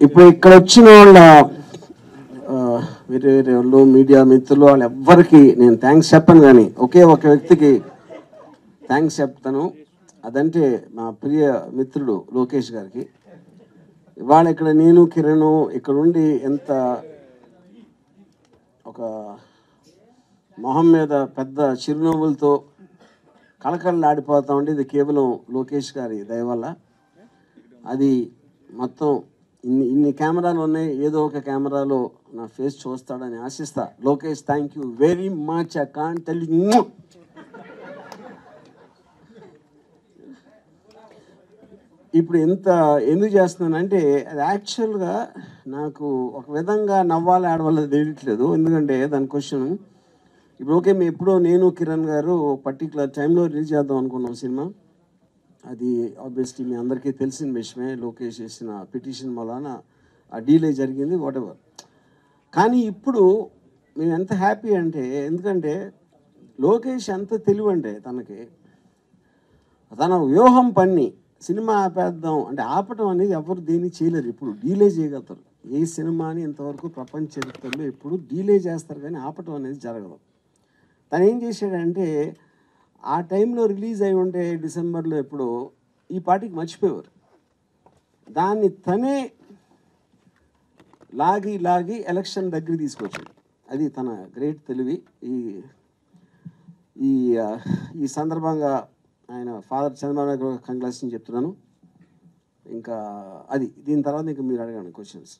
ఇప్పుడు ఇక్కడ వచ్చిన వాళ్ళ వేరే వేరే వాళ్ళు మీడియా మిత్రులు వాళ్ళు ఎవ్వరికి నేను థ్యాంక్స్ చెప్పను, కానీ ఒకే ఒక వ్యక్తికి థ్యాంక్స్ చెప్తాను. అదంటే మా ప్రియ మిత్రుడు లోకేష్ గారికి. ఇవాళ ఇక్కడ నేను కిరణ్ ఇక్కడ ఉండి ఎంత ఒక మొహం మీద పెద్ద చిరునవ్వులతో కళకళలాడిపోతా ఉంటే ఇది కేవలం లోకేష్ గారి దయ వల్ల. అది మొత్తం ఇన్ని కెమెరాలు ఉన్నాయి, ఏదో ఒక కెమెరాలో నా ఫేస్ చూస్తాడని ఆశిస్తా. Lokesh, thank you very much. I can't tell you. ఇప్పుడు ఎందుకు చేస్తున్నానంటే అది యాక్చువల్గా నాకు ఒక విధంగా నవ్వాలి ఆడవాళ్ళ తెలియట్లేదు. ఎందుకంటే దాని క్వశ్చన్ ఇప్పుడు ఓకే, మేము ఎప్పుడో నేను కిరణ్ గారు పర్టికులర్ టైంలో రిలీజ్ చేద్దాం అనుకున్నాం సినిమా. అది ఆబ్వియస్లీ మీ అందరికీ తెలిసిన విషయమే. లోకేష్ చేసిన పిటిషన్ వలన ఆ డీలే జరిగింది, వాట్ ఎవర్. కానీ ఇప్పుడు మేము ఎంత హ్యాపీ అంటే, ఎందుకంటే లోకేష్ ఎంత తెలివంటే తన వ్యూహం పన్ని సినిమా ఆపేద్దాం అంటే ఆపటం అనేది ఎవరు దేన్ని చేయలేరు. ఇప్పుడు డీలే చేయగలుగుతారు. ఏ సినిమాని ఇంతవరకు ప్రపంచ చరిత్రలో ఎప్పుడు డీలే చేస్తారు, కానీ ఆపటం అనేది జరగదు. తను ఏం చేశాడంటే ఆ టైంలో రిలీజ్ అయి ఉంటే డిసెంబర్లో ఎప్పుడో ఈ పార్టీకి మర్చిపోయేవారు. దాన్ని తనే లాగి ఎలక్షన్ దగ్గర తీసుకొచ్చాడు. అది తన గ్రేట్ తెలివి. ఈ సందర్భంగా ఆయన ఫాదర్ చంద్రబాబు నాయుడు కంగ్రాచులేషన్ చెప్తున్నాను. ఇంకా అది దీని తర్వాత ఇంకా మీరు అడగండి క్వశ్చన్స్.